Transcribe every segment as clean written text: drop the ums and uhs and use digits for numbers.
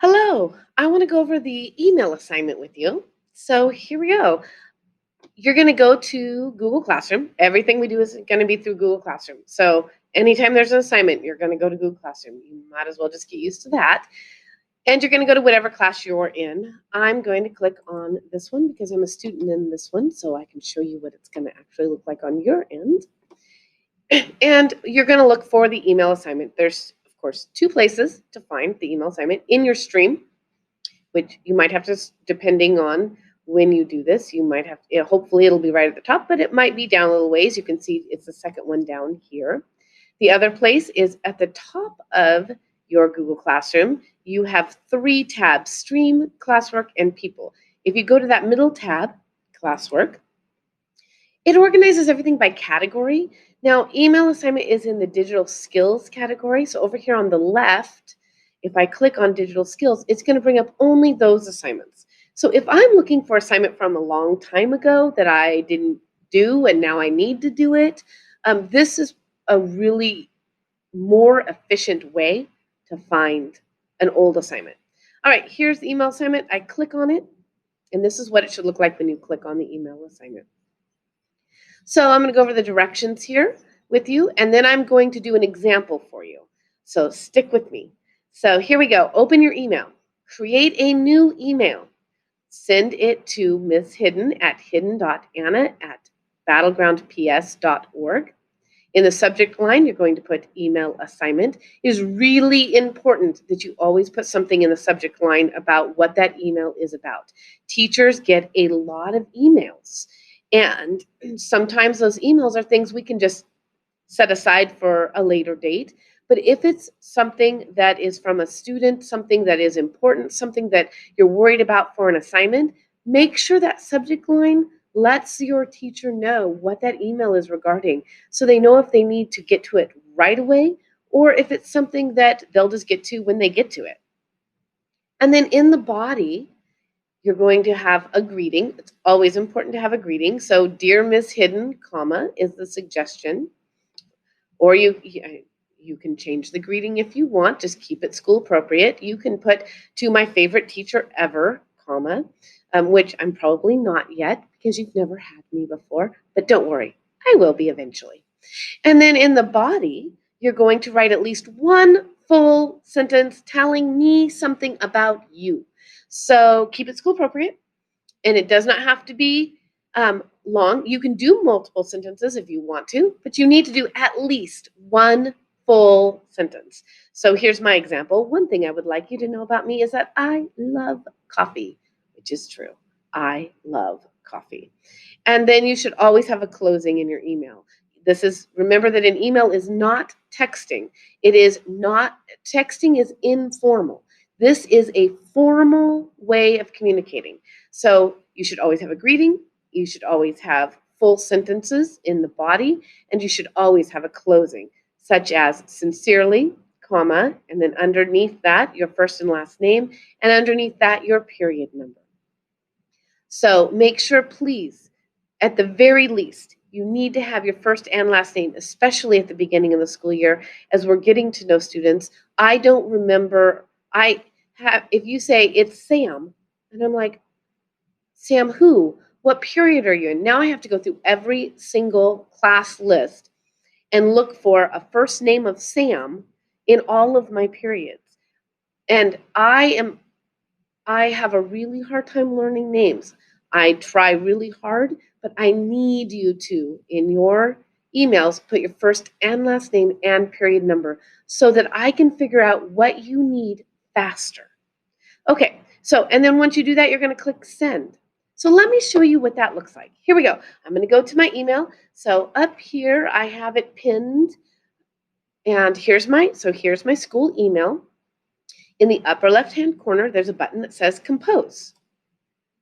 Hello, I want to go over the email assignment with you. So here we go. You're going to go to Google Classroom. Everything we do is going to be through Google Classroom. So anytime there's an assignment, you're going to go to Google Classroom. You might as well just get used to that. And you're going to go to whatever class you're in. I'm going to click on this one because I'm a student in this one, so I can show you what it's going to actually look like on your end. And you're going to look for the email assignment. There's, of course, two places to find the email assignment in your stream, which you might have to, depending on when you do this, you might have, hopefully it'll be right at the top, but it might be down a little ways. You can see it's the second one down here. The other place is at the top of your Google Classroom. You have three tabs: Stream, Classwork, and People. If you go to that middle tab, Classwork, it organizes everything by category. Now, email assignment is in the digital skills category. So over here on the left, if I click on digital skills, it's going to bring up only those assignments. So if I'm looking for assignment from a long time ago that I didn't do and now I need to do it, this is a really more efficient way to find an old assignment. All right, here's the email assignment. I click on it, and this is what it should look like when you click on the email assignment. So I'm going to go over the directions here with you, and then I'm going to do an example for you. So stick with me. So here we go. Open your email. Create a new email. Send it to Ms. Hidden at hidden.anna@battlegroundps.org. In the subject line, you're going to put email assignment. It is really important that you always put something in the subject line about what that email is about. Teachers get a lot of emails, and sometimes those emails are things we can just set aside for a later date. But if it's something that is from a student, something that is important, something that you're worried about for an assignment, make sure that subject line lets your teacher know what that email is regarding, so they know if they need to get to it right away or if it's something that they'll just get to when they get to it. And then in the body, you're going to have a greeting. It's always important to have a greeting. So, dear Ms. Hidden, comma, is the suggestion. Or you can change the greeting if you want. Just keep it school appropriate. You can put to my favorite teacher ever, comma, which I'm probably not yet because you've never had me before. But don't worry, I will be eventually. And then in the body, you're going to write at least one full sentence telling me something about you. So keep it school appropriate, and it does not have to be long. You can do multiple sentences if you want to, but you need to do at least one full sentence. So here's my example. One thing I would like you to know about me is that I love coffee, which is true. I love coffee. And then you should always have a closing in your email. Remember that an email is not texting. It is not, texting is informal. This is a formal way of communicating. So you should always have a greeting. You should always have full sentences in the body, and you should always have a closing, such as sincerely, comma, and then underneath that, your first and last name, and underneath that, your period number. So make sure, please, at the very least, you need to have your first and last name, especially at the beginning of the school year, as we're getting to know students. I don't remember, if you say it's Sam, and I'm like, Sam who? What period are you in? Now I have to go through every single class list and look for a first name of Sam in all of my periods. And I have a really hard time learning names. I try really hard, but I need you to, in your emails, put your first and last name and period number so that I can figure out what you need faster. Okay, so, and then once you do that, you're going to click send. So let me show you what that looks like. Here we go. I'm going to go to my email. So up here, I have it pinned. And here's my school email. In the upper left-hand corner, there's a button that says compose.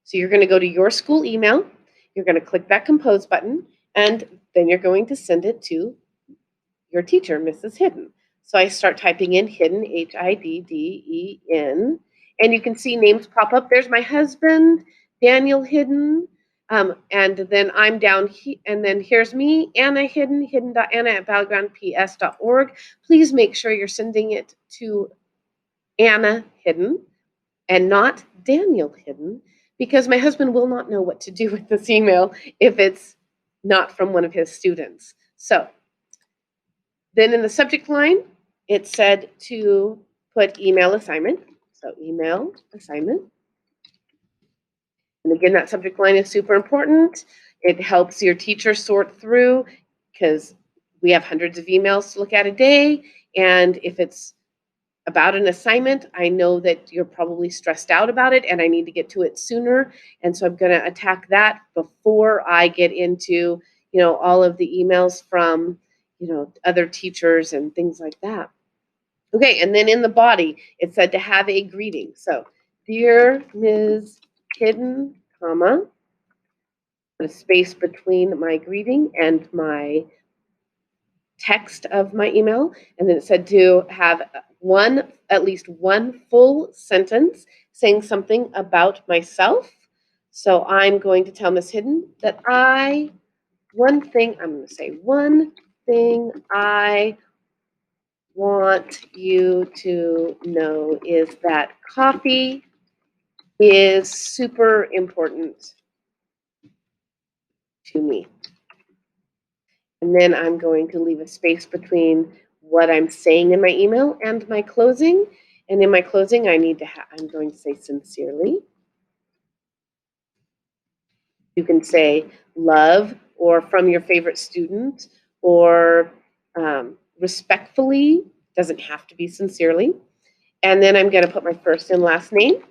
So you're going to go to your school email. You're going to click that compose button, and then you're going to send it to your teacher, Mrs. Hidden. So I start typing in Hidden, Hidden, and you can see names pop up. There's my husband, Daniel Hidden, and then I'm down here, and then here's me, Anna Hidden, hidden.anna@battlegroundps.org. Please make sure you're sending it to Anna Hidden, and not Daniel Hidden, because my husband will not know what to do with this email if it's not from one of his students. So then in the subject line, it said to put email assignment. So email assignment. And again, that subject line is super important. It helps your teacher sort through, because we have hundreds of emails to look at a day. And if it's about an assignment, I know that you're probably stressed out about it and I need to get to it sooner. And so I'm going to attack that before I get into, all of the emails from, other teachers and things like that. Okay, and then in the body, it said to have a greeting. So, dear Ms. Hidden, comma, put a space between my greeting and my text of my email, and then it said to have at least one full sentence saying something about myself. So I'm going to tell Miss Hidden that one thing I want you to know is that coffee is super important to me. And then I'm going to leave a space between what I'm saying in my email and my closing. And in my closing, I'm going to say sincerely. You can say love, or from your favorite student, or respectfully. Doesn't have to be sincerely. And then I'm going to put my first and last name,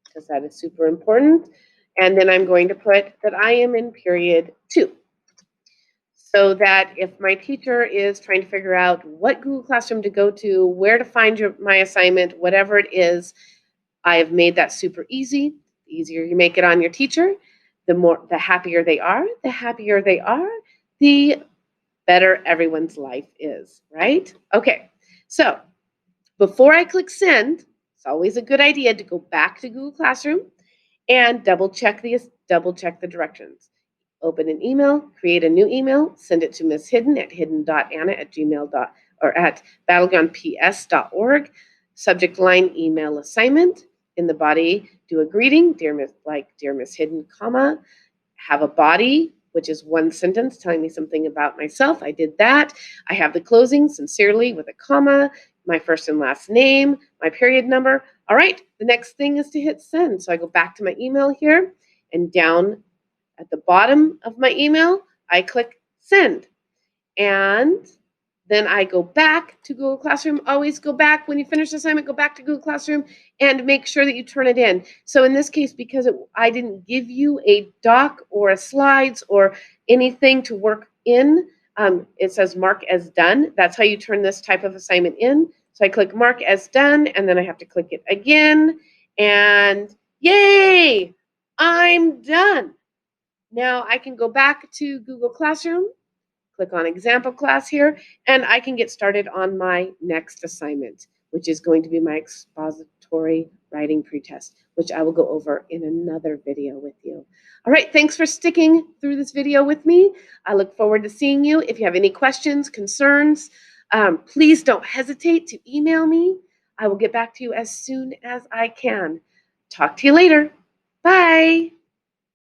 because that is super important. And then I'm going to put that I am in period 2. So that if my teacher is trying to figure out what Google Classroom to go to, where to find my assignment, whatever it is, I have made that super easy. The easier you make it on your teacher, the happier they are. The happier they are, the better everyone's life is, right? Okay, so before I click send, it's always a good idea to go back to Google Classroom and double check the directions. Open an email, create a new email, send it to Ms. Hidden at hidden.anna@gmail. or at battlegroundps.org. Subject line email assignment. In the body, do a greeting, dear Miss Hidden, comma, have a body, which is one sentence telling me something about myself. I did that. I have the closing, sincerely, with a comma, my first and last name, my period number. All right, the next thing is to hit send. So I go back to my email here, and down at the bottom of my email, I click send. And then I go back to Google Classroom. Always go back when you finish the assignment, go back to Google Classroom and make sure that you turn it in. So in this case, because I didn't give you a doc or a slides or anything to work in, it says mark as done. That's how you turn this type of assignment in. So I click mark as done, and then I have to click it again. And yay, I'm done. Now I can go back to Google Classroom, click on example class here, and I can get started on my next assignment, which is going to be my expository writing pretest, which I will go over in another video with you. All right, thanks for sticking through this video with me. I look forward to seeing you. If you have any questions, concerns, please don't hesitate to email me. I will get back to you as soon as I can. Talk to you later. Bye.